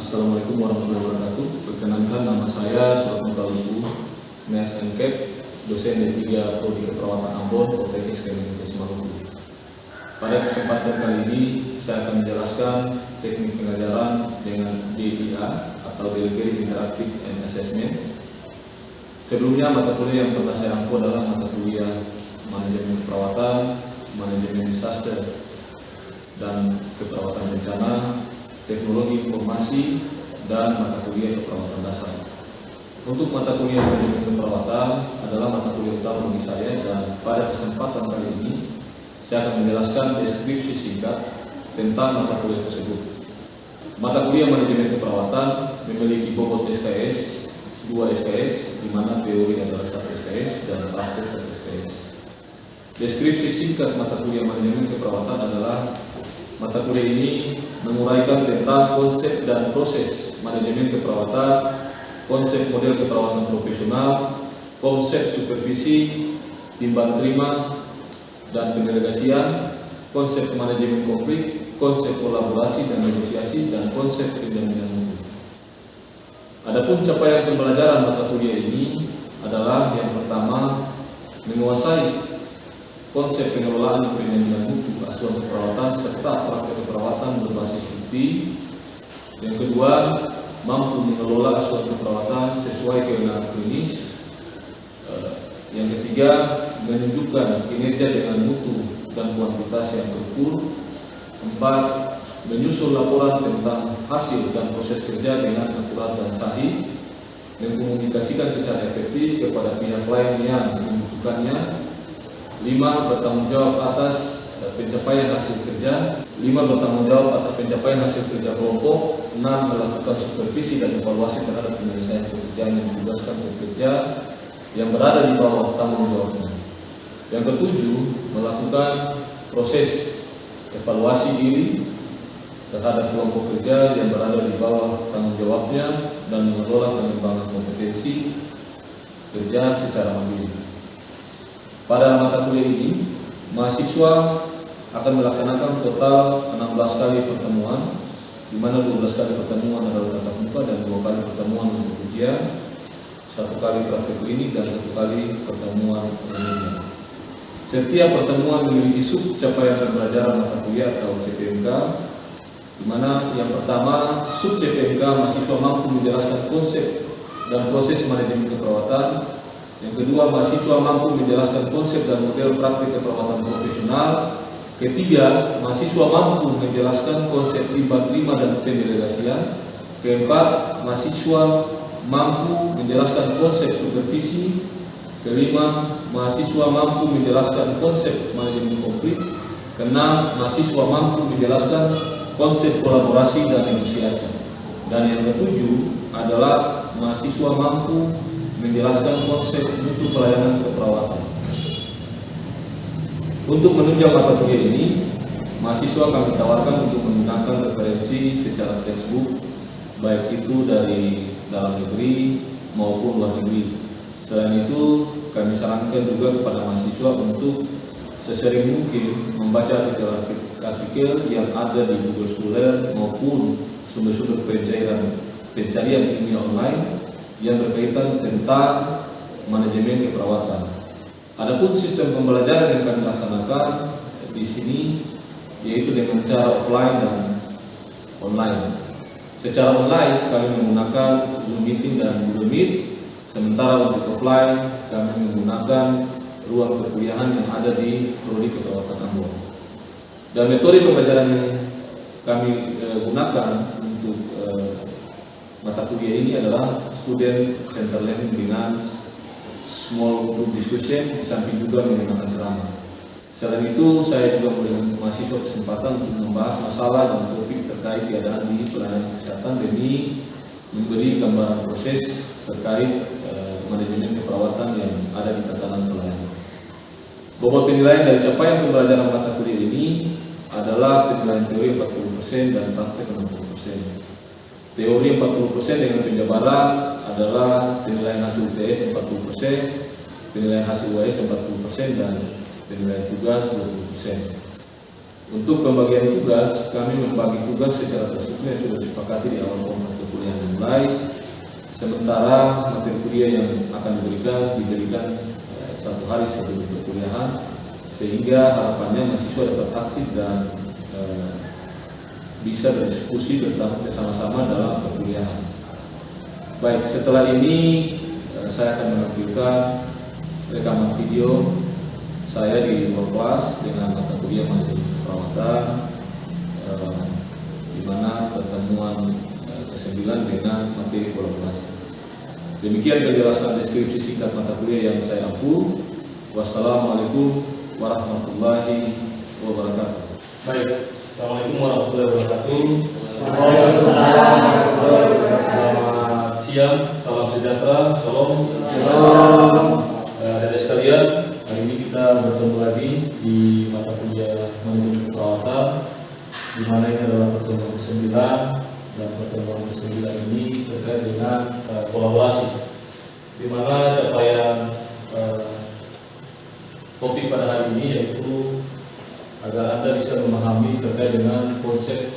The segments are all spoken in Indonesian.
Assalamualaikum warahmatullahi wabarakatuh. Perkenalkan, nama saya Suratmuka Lubu, MES NCAP, dosen D3 Prodi Keperawatan Ambon, Politeknik Kemenkes Maluku. Pada kesempatan kali ini, saya akan menjelaskan teknik pengajaran dengan DIA atau Delivery Interactive and Assessment. Sebelumnya, mata kuliah yang pernah saya angkut adalah mata kuliah Manajemen Keperawatan, Manajemen Disaster, dan Keperawatan Bencana, Teknologi Informasi, dan mata kuliah keperawatan dasar. Untuk mata kuliah manajemen keperawatan adalah mata kuliah utama bagi saya, dan pada kesempatan kali ini saya akan menjelaskan deskripsi singkat tentang mata kuliah tersebut. Mata kuliah manajemen keperawatan memiliki bobot SKS 2 SKS, di mana teori adalah 1 SKS dan praktek 1 SKS. Deskripsi singkat mata kuliah manajemen keperawatan adalah mata kuliah ini menguraikan tentang konsep dan proses manajemen keperawatan, konsep model keperawatan profesional, konsep supervisi, timbang terima dan pendelegasian, konsep manajemen konflik, konsep kolaborasi dan negosiasi, dan konsep penjaminan mutu. Adapun capaian pembelajaran mata kuliah ini adalah yang pertama, menguasai konsep pengelolaan perjanjian mutu, asuhan keperawatan, serta praktek keperawatan berbasis bukti. Yang kedua, mampu mengelola asuhan keperawatan sesuai kewenangan klinis. Yang ketiga, menunjukkan kinerja dengan mutu dan kuantitas yang terukur. 4. Menyusun laporan tentang hasil dan proses kerja dengan akurat dan sahih, mengkomunikasikan secara efektif kepada pihak lain yang membutuhkannya. 5. Bertanggung jawab atas pencapaian hasil kerja. 5. Bertanggung jawab atas pencapaian hasil kerja kelompok. 6. Melakukan supervisi dan evaluasi terhadap penyelesaian pekerjaan yang ditugaskan pekerja yang berada di bawah tanggung jawabnya. Yang ketujuh, melakukan proses evaluasi diri terhadap kelompok kerja yang berada di bawah tanggung jawabnya dan mengelola pengembangan kompetensi kerja secara mandiri. Pada mata kuliah ini, mahasiswa akan melaksanakan total 16 kali pertemuan, di mana 12 kali pertemuan adalah tatap muka dan 2 kali pertemuan untuk ujian, 1 kali praktek klinik dan 1 kali pertemuan remedial. Setiap pertemuan memiliki sub capaian pembelajaran mata kuliah atau CPMK, di mana yang pertama, sub CPMK mahasiswa mampu menjelaskan konsep dan proses manajemen keperawatan. Yang kedua, mahasiswa mampu menjelaskan konsep dan model praktik keperawatan profesional. Ketiga, mahasiswa mampu menjelaskan konsep timbang terima dan pendelegasian. Keempat, mahasiswa mampu menjelaskan konsep supervisi. Kelima, mahasiswa mampu menjelaskan konsep manajemen konflik. Keenam, mahasiswa mampu menjelaskan konsep kolaborasi dan negosiasi. Dan yang ketujuh adalah mahasiswa mampu menjelaskan konsep mutu pelayanan keperawatan. Untuk menunjang mata kuliah ini, mahasiswa kami tawarkan untuk menggunakan referensi secara textbook, baik itu dari dalam negeri maupun luar negeri. Selain itu, kami sarankan juga kepada mahasiswa untuk sesering mungkin membaca artikel yang ada di Google Scholar maupun sumber-sumber pencarian ilmiah online yang berkaitan tentang manajemen keperawatan. Adapun sistem pembelajaran yang kami laksanakan di sini yaitu dengan cara offline dan online. Secara online kami menggunakan Zoom Meeting dan Google Meet, sementara untuk offline kami menggunakan ruang perkuliahan yang ada di Prodi Keperawatan Ambon. Dan metode pembelajaran yang kami gunakan untuk mata kuliah ini adalah student center learning dengan small group discussion, di samping juga menggunakan ceramah. Selain itu, saya juga memberikan mahasiswa kesempatan untuk membahas masalah dan topik terkait keadaan di pelayanan kesehatan demi memberi gambaran proses terkait manajemen keperawatan yang ada di tatanan pelayanan. Bobot penilaian dari capaian pembelajaran mata kuliah ini adalah penilaian teori 40% dan praktek 60%. Teori 40% dengan penjabaran adalah penilaian hasil UTS 40%, penilaian hasil UAS 40%, dan penilaian tugas 20%. Untuk pembagian tugas, kami membagi tugas secara terstruktur yang sudah disepakati di awal baik. Sementara materi kuliah yang akan diberikan 1 hari sebelum perkuliahan, sehingga harapannya mahasiswa dapat aktif dan bisa berdiskusi bersama-sama dalam perkuliahan. Baik, setelah ini saya akan menampilkan rekaman video saya di luar kelas dengan mata kuliah manajemen perawatan, di mana pertemuan ke-9 dengan materi kolaborasi. Demikian penjelasan deskripsi singkat mata kuliah yang saya ampu. Wassalamualaikum warahmatullahi wabarakatuh. Baik, assalamualaikum warahmatullahi wabarakatuh. Waalaikumsalam warahmatullahi wabarakatuh. Selamat siang, salam sejahtera, shalom. Adik-adik sekalian, hari ini kita bertemu lagi di mata kuliah manajemen perawatan, di mana ini adalah pertemuan ke-9, dan pertemuan ke-9 ini terkait dengan kolaborasi, di mana capaian topik pada hari ini yaitu agar Anda bisa memahami terkait dengan konsep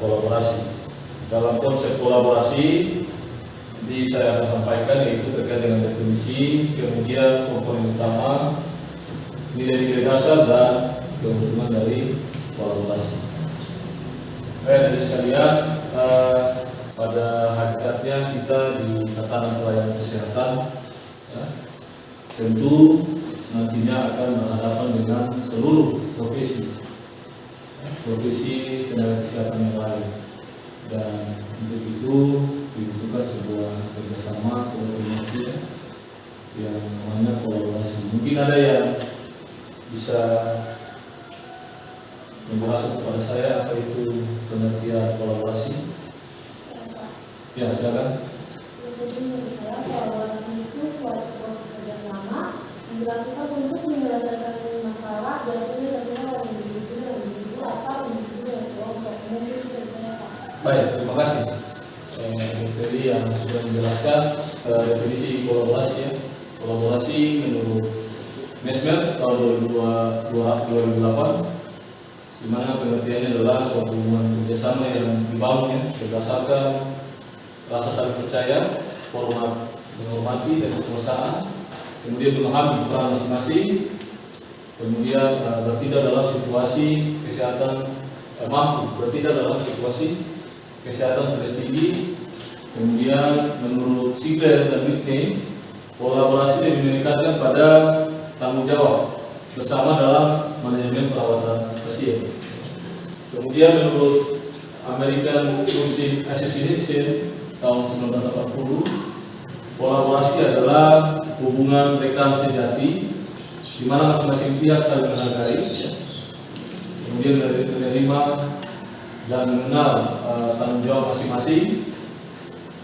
kolaborasi. Dalam konsep kolaborasi nanti saya akan sampaikan yaitu terkait dengan definisi, kemudian komponen utama, nilai-nilai dasar dan keuntungan dari kolaborasi. Baik, dari sekalian, pada hakikatnya kita di tatanan pelayanan kesehatan tentu nantinya akan berhadapan dengan seluruh profesi tenaga kesehatan yang lain, dan untuk itu dibutuhkan sebuah kerjasama koordinasi yang namanya kolaborasi. Mungkin ada yang bisa menjelaskan kepada saya apa itu pengertian kolaborasi? Ya, silakan. Menurut saya, kolaborasi itu suatu proses kerjasama yang dilakukan untuk menyelesaikan masalah, biasanya terkait oleh individu atau individu yang kelompok. Mungkin itu saya, Pak. Baik, terima kasih. Jadi yang sudah menjelaskan definisi kolaborasi ya. Kolaborasi menurut Mesmer tahun 2008, di mana pengertiannya adalah suatu hubungan kerjasama yang dibangun berdasarkan rasa saling percaya, menghormati dan kekuasaan, kemudian memahami peran masing-masing, kemudian bertindak dalam situasi kesehatan mampu bertindak dalam situasi kesehatan stres tinggi. Kemudian menurut Ziegler dan Whitney, kolaborasi lebih meningkatkan pada tanggung jawab bersama dalam manajemen perawatan pasien. Kemudian menurut American Nursing Association tahun 1980, kolaborasi adalah hubungan rekan sejati di mana masing-masing pihak saling menghargai, kemudian menerima dan mengenal tanggung jawab masing-masing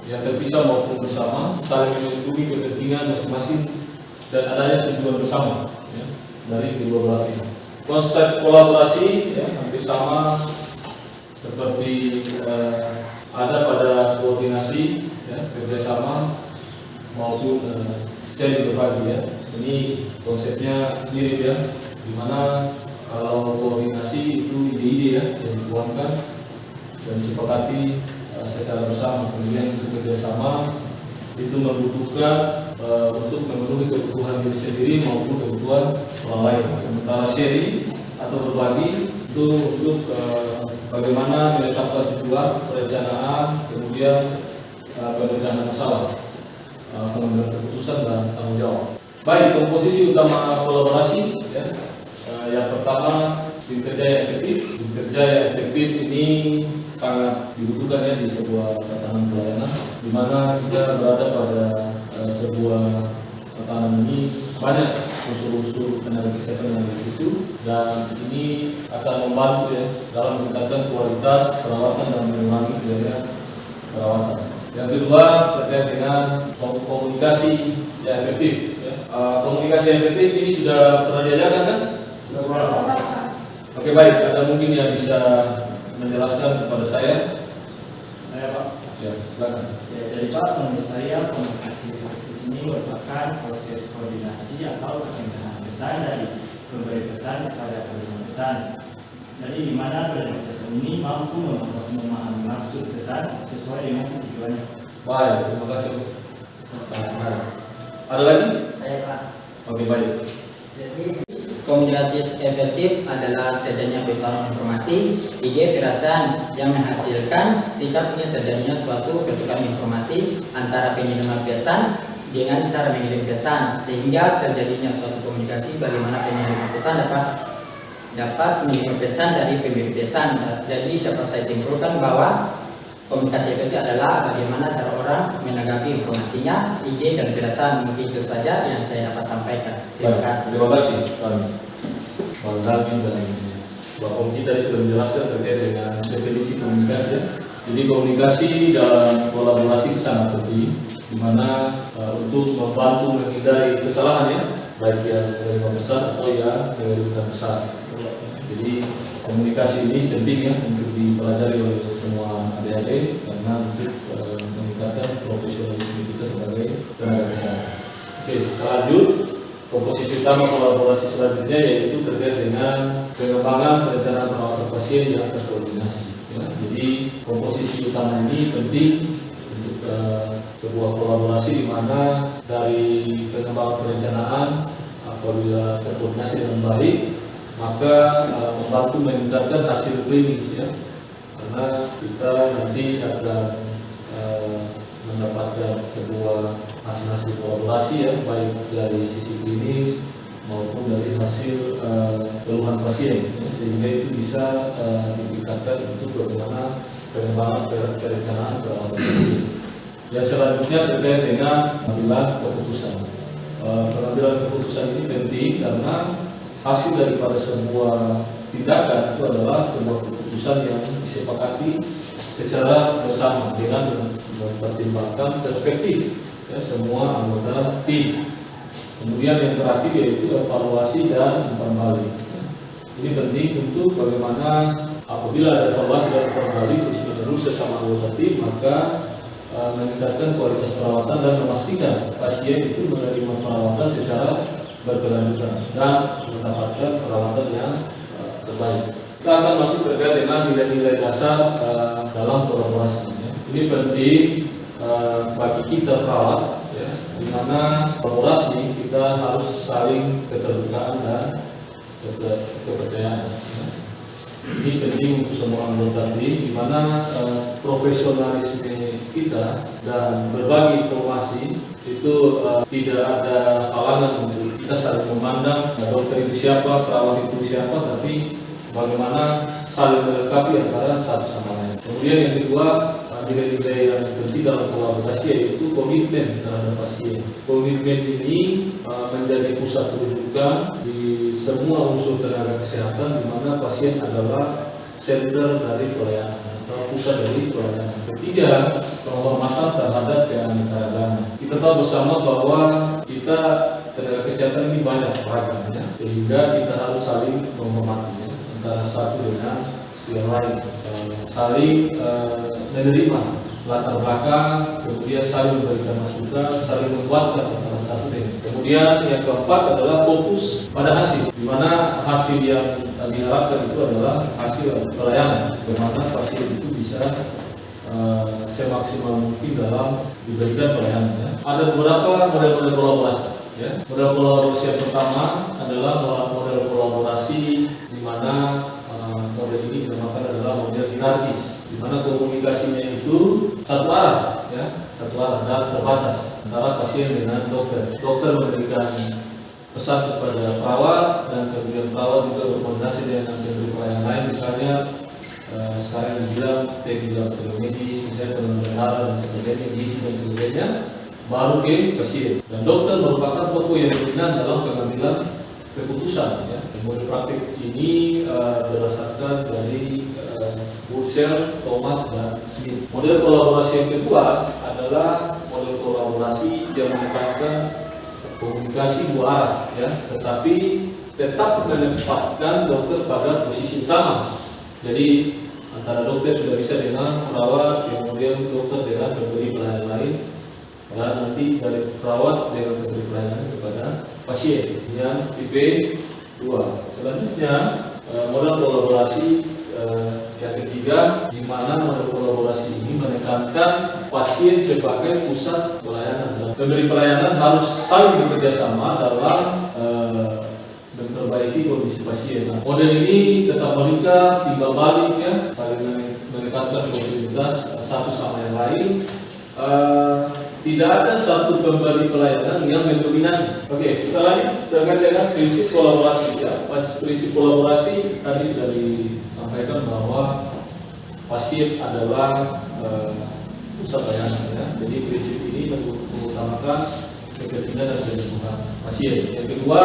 yang terpisah maupun bersama, saling melindungi kepentingan masing-masing dan adanya tujuan bersama dari kedua belah pihak. Konsep kolaborasi hampir sama seperti ada pada koordinasi, kerjasama maupun sharing berbagi ya. Ini konsepnya mirip ya, dimana kalau koordinasi itu ide-ide yang dituangkan dan disepakati secara bersama. Kemudian untuk kerjasama itu membutuhkan untuk memenuhi kebutuhan diri sendiri maupun kebutuhan orang lain. Sementara sharing atau berbagi itu untuk bagaimana menetapkan tujuan, perencanaan, kemudian perencanaan masalah, pengambilan keputusan dan tanggung jawab. Baik, komposisi utama kolaborasi ya. Yang pertama, tim kerja yang efektif. Tim kerja yang efektif ini sangat dibutuhkan ya di sebuah tatanan pelayanan, di mana kita berada pada sebuah tatanan ini banyak unsur-unsur tenaga kesehatan yang di situ, dan ini akan membantu ya dalam meningkatkan kualitas perawatan dan mengurangi biaya perawatan. Yang kedua terkait dengan komunikasi yang efektif. Ya. Komunikasi yang efektif ini sudah pernah diajarkan kan? Oke, baik. Ada mungkin yang bisa menjelaskan kepada saya? Saya, Pak. Ya, silakan. Ya, jadi Pak, menurut saya komunikasi efektif ini merupakan proses koordinasi atau perpindahan pesan dari pemberi pesan kepada penerima pesan. Jadi di mana penerima pesan ini mampu memahami maksud pesan sesuai dengan tujuannya. Baik, terima kasih. Sangat menarik. Ada lagi? Saya Pak. Oke, baik. Jadi komunikatif efektif adalah terjadinya pertukaran informasi, ide, perasaan yang menghasilkan sikapnya terjadinya suatu pertukaran informasi antara penerima pesan dengan cara mengirim pesan, sehingga terjadinya suatu komunikasi bagaimana penerima pesan dapat mengirim pesan dari pemberi pesan. Jadi dapat saya simpulkan bahwa komunikasi efektif adalah bagaimana cara orang menanggapi informasinya, ide dan perasaan. Mungkin itu saja yang saya dapat sampaikan. Terima kasih. Terima kasih, Bang Darmin dan Mbak Ongki tadi sudah menjelaskan terkait dengan definisi komunikasi. Jadi komunikasi dalam kolaborasi itu sangat penting, di mana untuk membantu menghindari kesalahan ya, baik yang menerima pesan atau yang mengirimkan pesan. Jadi komunikasi ini penting ya untuk dipelajari oleh semua adik-adik karena untuk meningkatkan profesionalisme kita sebagai tenaga kesehatan. Oke, lanjut. Komposisi utama kolaborasi selanjutnya yaitu terkait dengan pengembangan perencanaan perawatan pasien yang terkoordinasi. Ya. Jadi komposisi utama ini penting untuk sebuah kolaborasi di mana dari pengembangan perencanaan apabila terkoordinasi dengan baik maka membantu meningkatkan hasil klinis ya, karena kita nanti akan mendapatkan sebuah hasil kolaborasi ya, baik dari sisi klinis maupun dari hasil keluhan pasien ya, sehingga itu bisa ditingkatkan untuk bagaimana pengembangan perencanaan perawatan pasien. Yang selanjutnya terkait dengan pengambilan keputusan. Pengambilan keputusan ini penting karena hasil daripada sebuah tindakan itu adalah sebuah keputusan yang disepakati secara bersama dengan mempertimbangkan perspektif ya, semua anggota tim. Kemudian yang terakhir yaitu evaluasi dan umpan balik. Ini penting untuk bagaimana apabila ada evaluasi dan umpan balik terus sesama anggota tim, maka meningkatkan kualitas perawatan dan memastikan pasien itu menerima perawatan secara berkelanjutan dan mendapatkan perawatan yang terbaik. Kita akan masuk terkait dengan nilai-nilai dasar dalam kolaborasi. Ya. Ini penting bagi kita perawat, ya, di mana kolaborasi kita harus saling keterbukaan dan kepercayaan. Ya. Ini penting untuk semua anggota tim, di mana profesionalisme kita dan berbagi informasi itu tidak ada halangan untuk kita saling memandang dokter itu siapa, perawat itu siapa, tapi bagaimana saling melengkapi antara satu sama lain. Kemudian yang kedua, nilai-nilai yang penting dalam kolaborasi yaitu komitmen terhadap pasien. Komitmen ini menjadi pusat rujukan di semua unsur tenaga kesehatan, di mana pasien adalah senter dari pelayanan atau pusat dari pelayanan. Ketiga, penghormatan terhadap keanekaragaman. Kita tahu bersama bahwa kita tenaga kesehatan ini banyak ragamnya, sehingga kita harus saling menghormatinya antara satu dengan yang lain, saling menerima latar belakang, kemudian saling memberikan masukan, saling menguatkan antara satu dengan. Kemudian yang keempat adalah fokus pada hasil, di mana hasil yang diharapkan itu adalah hasil pelayanan, bagaimana pasien itu bisa semaksimal mungkin dalam diberikan pelayanannya. Ada beberapa model-model kolaborasi. Ya. Model kolaborasi yang pertama adalah model kolaborasi di mana model ini dinamakan adalah model hierarkis, di mana komunikasinya itu satu arah, ya, satu arah dan terbatas antara pasien dengan dokter. Dokter memberikan pesan kepada perawat dan kemudian perawat juga berkoordinasi dengan pemberi pelayanan lain, misalnya sekarang dibilang teknik medis, misalnya pengenalan dan sebagainya, gizi dan sebagainya, baru ke pasien. Dan dokter merupakan tokoh yang dominan dalam pengambilan keputusan. Ya. Model praktik ini berdasarkan dari Bursell, Thomas, dan Smith. Model kolaborasi yang kedua adalah model kolaborasi yang menekankan komunikasi dua arah, ya, tetapi tetap menempatkan dokter pada posisi utama. Jadi antara dokter sudah bisa dengan perawat, kemudian dokter dengan pemberi pelayanan lain, dan nanti dari perawat dengan pemberi pelayanan kepada pasien. Yang tipe 2. Selanjutnya model kolaborasi yang ketiga, di mana model kolaborasi ini menekankan pasien sebagai pusat pelayanan. Pemberi pelayanan harus saling bekerja sama dalam memperbaiki kondisi pasien. Model ini tetap meningkat, timbal balik ya, saling meningkatkan kontinuitas satu sama yang lain. Tidak ada satu pemberi pelayanan yang mendominasi. Oke, kita lanjut dengan prinsip kolaborasi ya. Prinsip kolaborasi tadi sudah disampaikan bahwa pasien adalah pusat pelayanan ya. Jadi prinsip ini mengutamakan kepentingan dan kebutuhan pasien. Yang kedua,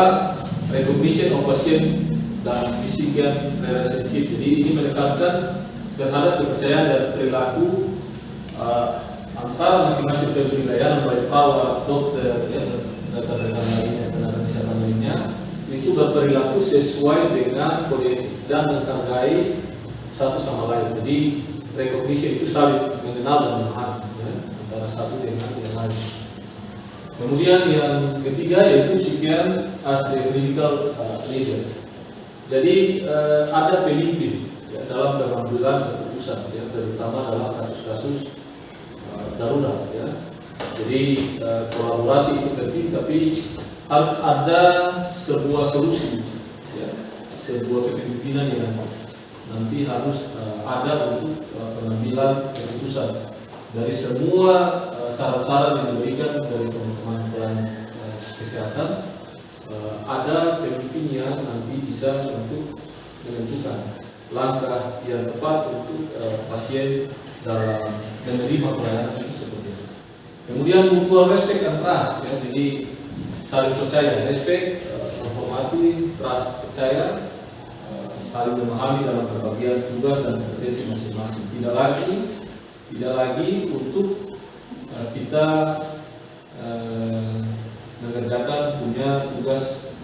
recognition of patient dan physician relationship. Jadi ini menekankan terhadap kepercayaan dan perilaku antara masing-masing pemberi layanan, baik perawat, dokter, ya, rekan-rekan lainnya, tenaga kesehatan lainnya, itu berperilaku sesuai dengan kode dan menghargai satu sama lain. Jadi recognition itu saling mengenal dan memahami ya, antara satu dengan yang lain. Kemudian yang ketiga yaitu sekian as the clinical leader. Jadi ada pemimpin ya, dalam pengambilan keputusan, ya, terutama dalam kasus-kasus darurat ya. Jadi kolaborasi itu penting, tapi harus ada sebuah solusi ya, sebuah kepemimpinan yang nanti harus ada untuk pengambilan keputusan dari semua saran-saran yang diberikan dari Kementerian Kesehatan. Ada pemimpin yang nanti bisa untuk menentukan langkah yang tepat untuk pasien dalam menerima pelayanan itu seperti itu. Kemudian mutual respect and trust ya, jadi saling percaya, respect, menghormati, trust, percaya, saling memahami dalam berbagai tugas dan kompetensi masing-masing. Tidak lagi untuk kita mengerjakan punya tugas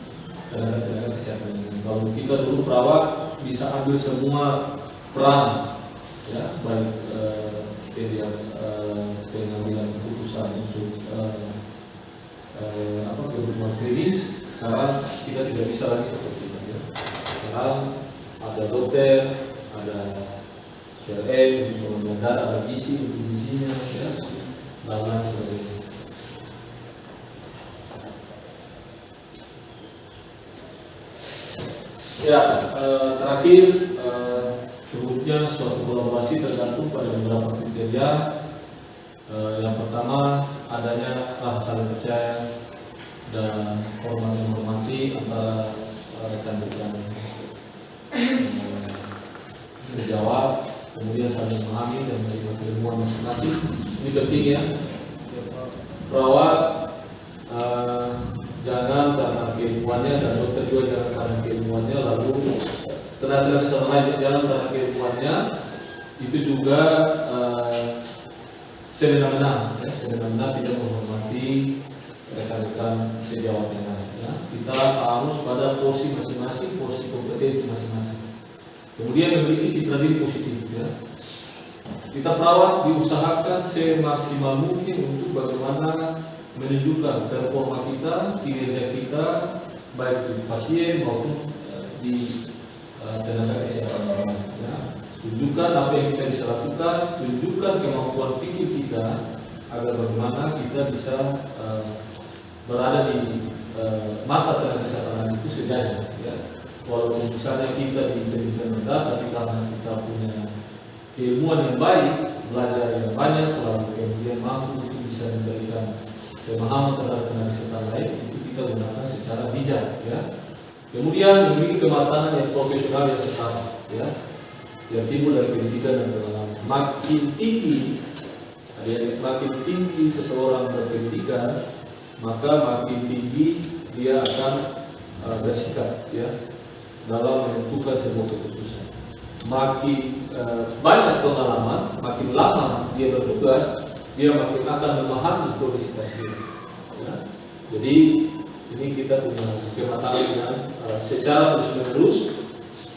tenaga kesehatan ini. Kalau kita dulu perawat bisa ambil semua peran ya, baik pengambilan keputusan untuk kebutuhan klinis. Sekarang kita tidak bisa lagi seperti itu ya. Sekarang ada dokter, ada PLN untuk mengendar, ada gizi untuk gizinya ya, dan lain sebagainya. Ya, terakhir sebutnya suatu kolaborasi tergantung pada beberapa kriteria. Yang pertama adanya rasa saling percaya dan hormat-menghormati antara rekan-rekan sejawat, kemudian saling memahami dan menerima keilmuan masing-masing. Ini penting ya. Perawat jangan karena keilmuannya dan dokter juga jangan karena keilmuannya, lalu tenaga kesehatan lain jangan karena keilmuannya itu juga semena-mena ya, semena-mena tidak menghormati rekan-rekan sejawat yang lain ya. Kita harus pada porsi masing-masing, porsi kompetensi masing-masing. Kemudian memiliki citra diri positif ya. Kita perawat diusahakan semaksimal mungkin untuk bagaimana menunjukkan performa kita, kinerja kita baik di pasien maupun di tenaga kesehatan ya. Tunjukkan apa yang kita bisa lakukan, tunjukkan kemampuan pikir kita agar bagaimana kita bisa berada di mata tenaga kesehatan itu sejajar ya. Walaupun misalnya kita di pendidikan rendah, tapi karena kita punya keilmuan yang baik, belajar yang banyak, lalu kemudian mampu untuk bisa memberikan pemahaman terhadap tenaga kesehatan lain, itu kita gunakan secara bijak ya. Kemudian memiliki kematangan yang profesional yang setara ya, yang timbul dari pendidikan dan pengalaman. Makin tinggi seseorang berpendidikan, maka makin tinggi dia akan bersikap ya dalam menentukan sebuah keputusan. Makin banyak pengalaman, makin lama dia bertugas, dia makin akan memahami kondisi pasien ya. Jadi ini kita punya kematangan yang secara terus-menerus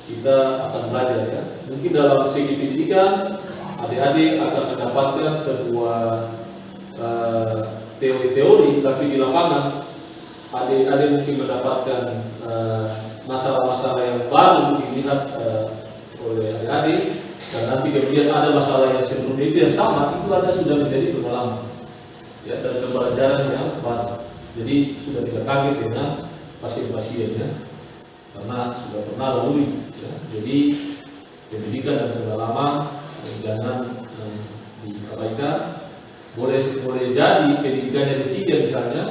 kita akan belajar ya. Mungkin dalam segi pendidikan adik-adik akan mendapatkan sebuah teori-teori, tapi di lapangan adik-adik mungkin mendapatkan masalah-masalah yang baru dilihat oleh adik-adik, dan nanti kemudian ada masalah yang sebelumnya itu yang sama, itu ada sudah menjadi pengalaman ya, dan pembelajaran yang baru. Jadi sudah tidak kaget dengan pasien-pasiennya karena sudah pernah lalui ya. Jadi pendidikan dan pengalaman jangan diabaikan. Boleh jadi pendidikannya D3 misalnya,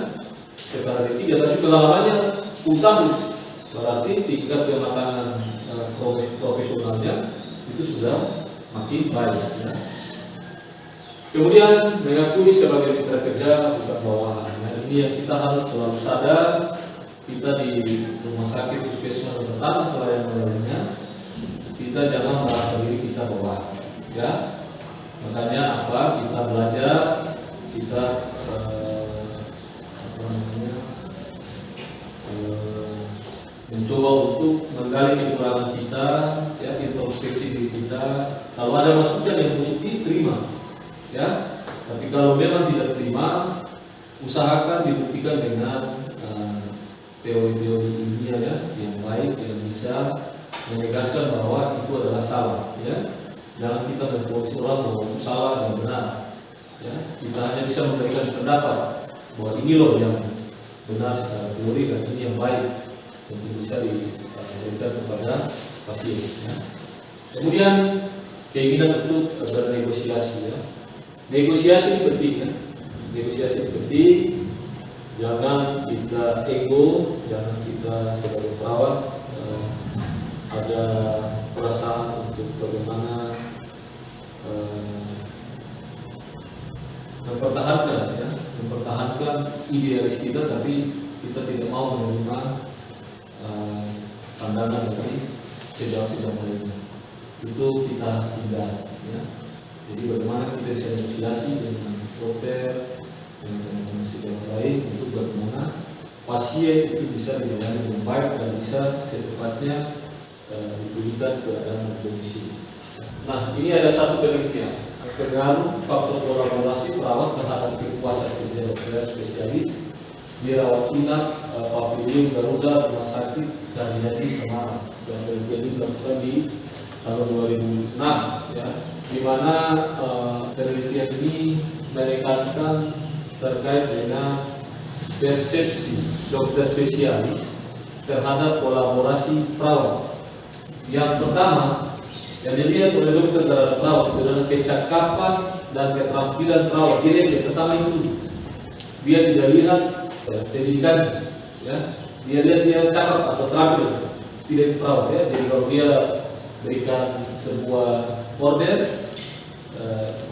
sekarang D3 tapi pengalamannya 10 tahun, berarti tingkat kematangan profesionalnya itu sudah makin baik ya. Kemudian mengakui sebagai mitra kerja bukan bawahan. Nah, ini yang kita harus selalu sadar. Kita di rumah sakit puskesmas pertama pelayanan kita jangan merasa diri kita bawahan ya. Makanya apa? Kita belajar, kita mencoba untuk menggali kekurangan kita, ya, introspeksi diri kita. Kalau ada masukan yang positif, terima, ya. Tapi kalau memang tidak terima, usahakan dibuktikan dengan teori-teori ilmiah ya, yang baik, yang bisa menegaskan bahwa itu adalah salah, ya. Jangan kita memfonis orang bahwa itu salah dan benar, ya. Kita hanya bisa memberikan pendapat bahwa ini loh yang benar secara teori dan ini yang baik untuk bisa diberikan kepada pasien. Ya. Kemudian keinginan untuk bernegosiasi. Ya. Negosiasi ini penting. Ya. Negosiasi ini penting. Jangan kita ego, jangan kita sebagai perawat ada perasaan untuk bagaimana mempertahankan idealis kita, tapi kita tidak mau menerima pandangan dari sejauh lainnya. Itu kita hindari. Ya. Jadi bagaimana kita bisa negosiasi dengan dokter, dengan psikolog yang lain, untuk bagaimana pasien itu bisa dilayani dengan baik dan bisa secepatnya diberikan keadaan domisi. Nah, ini ada satu penelitian pengaruh faktor kolaborasi perawat terhadap kepuasan kerja dokter spesialis di rawat inap Pavilion Garuda Rumah Sakit Karyadi Semarang. Dan penelitian ini dilakukan di tahun 2006, ya, di mana penelitian ini menekankan terkait dengan persepsi dokter spesialis terhadap kolaborasi perawat. Yang pertama yang dilihat oleh dokter terhadap perawat adalah kecakapan dan keterampilan perawat. Yang pertama itu dia tidak lihat pendidikan, ya, dia lihat dia cakap atau terampil, tidak perawat ya. Jadi kalau dia berikan sebuah order,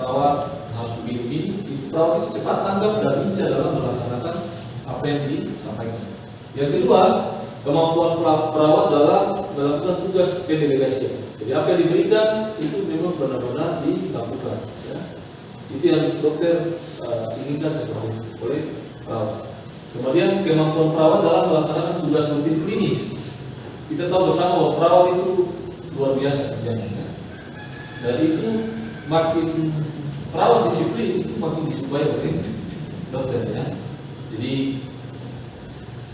perawat harus begini, itu perawat itu cepat tanggap dan lincah dalam melaksanakan apa yang disampaikan. Yang kedua, kemampuan perawat dalam melakukan tugas pendelegasian. Jadi apa yang diberikan itu memang benar-benar dilakukan. Ya. Itu yang dokter inginkan seperti oleh perawat. Kemudian kemampuan perawat dalam melaksanakan tugas rutin klinis. Kita tahu bersama bahwa perawat itu luar biasa kerjanya. Ya. Dan itu makin perawat disiplin itu makin disukai oleh dokter ya. Jadi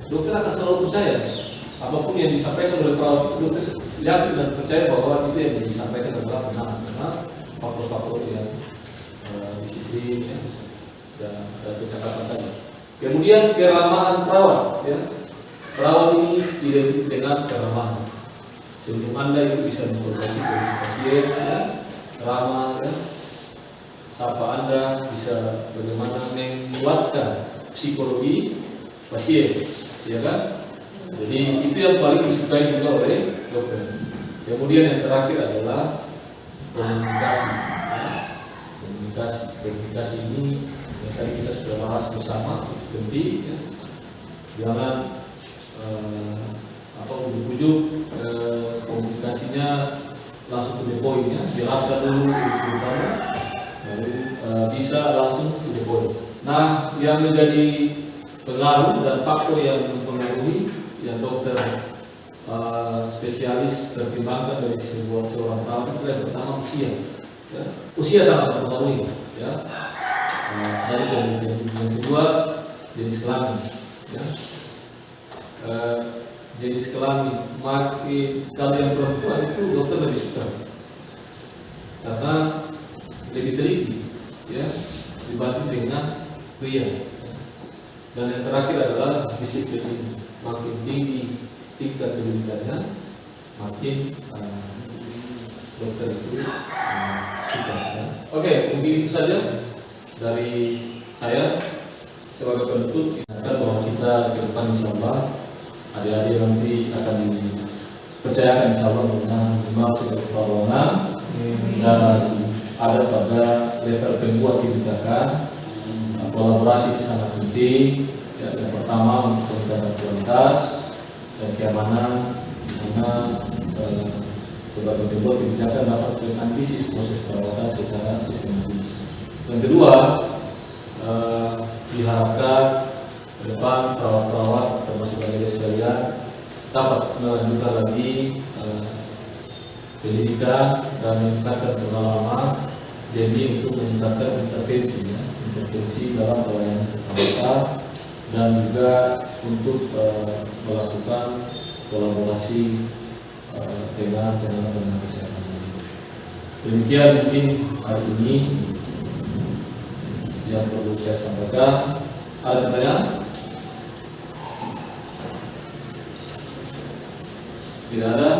dokter akan selalu percaya apapun yang disampaikan oleh perawat itu, dokter yakin dan percaya bahwa itu yang disampaikan adalah benar, karena faktor-faktor yang disiplin ya, dan kecakapan tadi. Kemudian keramahan perawat, ya. Perawat ini identik dengan keramahan. Sebelum Anda itu bisa memperbaiki kondisi pasien, ya, ramah, ya. Sapa Anda bisa bagaimana menguatkan psikologi pasien, ya kan? Jadi itu yang paling disukai juga oleh dokter. Kemudian yang terakhir adalah komunikasi. Komunikasi ini yang tadi kita sudah bahas bersama, penting. Ya. Jangan ujuk-ujuk komunikasinya langsung to the point ya. Jelaskan dulu terutama, lalu bisa langsung to the point. Nah, yang menjadi pengaruh dan faktor yang mempengaruhi yang dokter spesialis pertimbangkan dari seorang perawat itu yang pertama usia. Ya. Usia sangat mempengaruhi. Ya. Dari penelitian yang kedua jenis kelamin. Ya. jenis kelamin. Kalau yang perempuan itu dokter lebih suka karena lebih teliti ya dibanding dengan pria. Dan yang terakhir adalah disiplin ini. Makin tinggi tingkat pendidikannya, makin dokter itu suka ya. Oke, mungkin itu saja dari saya sebagai penutup. Ingatkan bahwa kita ke depan insyaallah adik-adik nanti akan dipercayakan insyaallah dengan segala pertolongan dan ada pada level pembuat kebijakan. Kolaborasi sangat penting. Yang pertama untuk peningkatan kualitas dan keamanan, di mana sebagai pembuat kebijakan dapat menganalisis proses perawatan secara sistematis. Yang kedua, diharapkan ke depan perawat-perawat termasuk adik sekalian dapat melanjutkan lagi pendidikan dan meningkatkan pengalaman demi untuk meningkatkan intervensi dalam pelayanan perawatan dan juga untuk melakukan kolaborasi dengan tenaga kesehatan. Demikian mungkin hari ini yang perlu saya sampaikan. Ada pertanyaan? Tidak ada?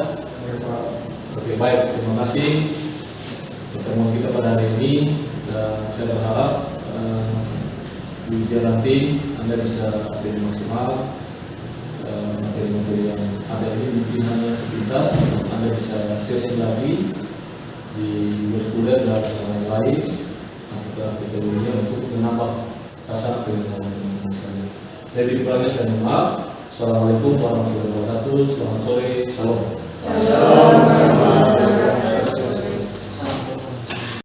Oke, baik. Terima kasih pertemuan kita pada hari ini dan saya berharap di ujian nanti Anda bisa beri maksimal materi-materi yang ada ini. Mungkin hanya sepintas Anda bisa sesi lagi di berkuliah dan lain-lain atau teknologinya untuk menambah kasar pengetahuan kalian. Lebih kurangnya saya mohon maaf. Assalamualaikum warahmatullahi wabarakatuh. Selamat sore. Shalom.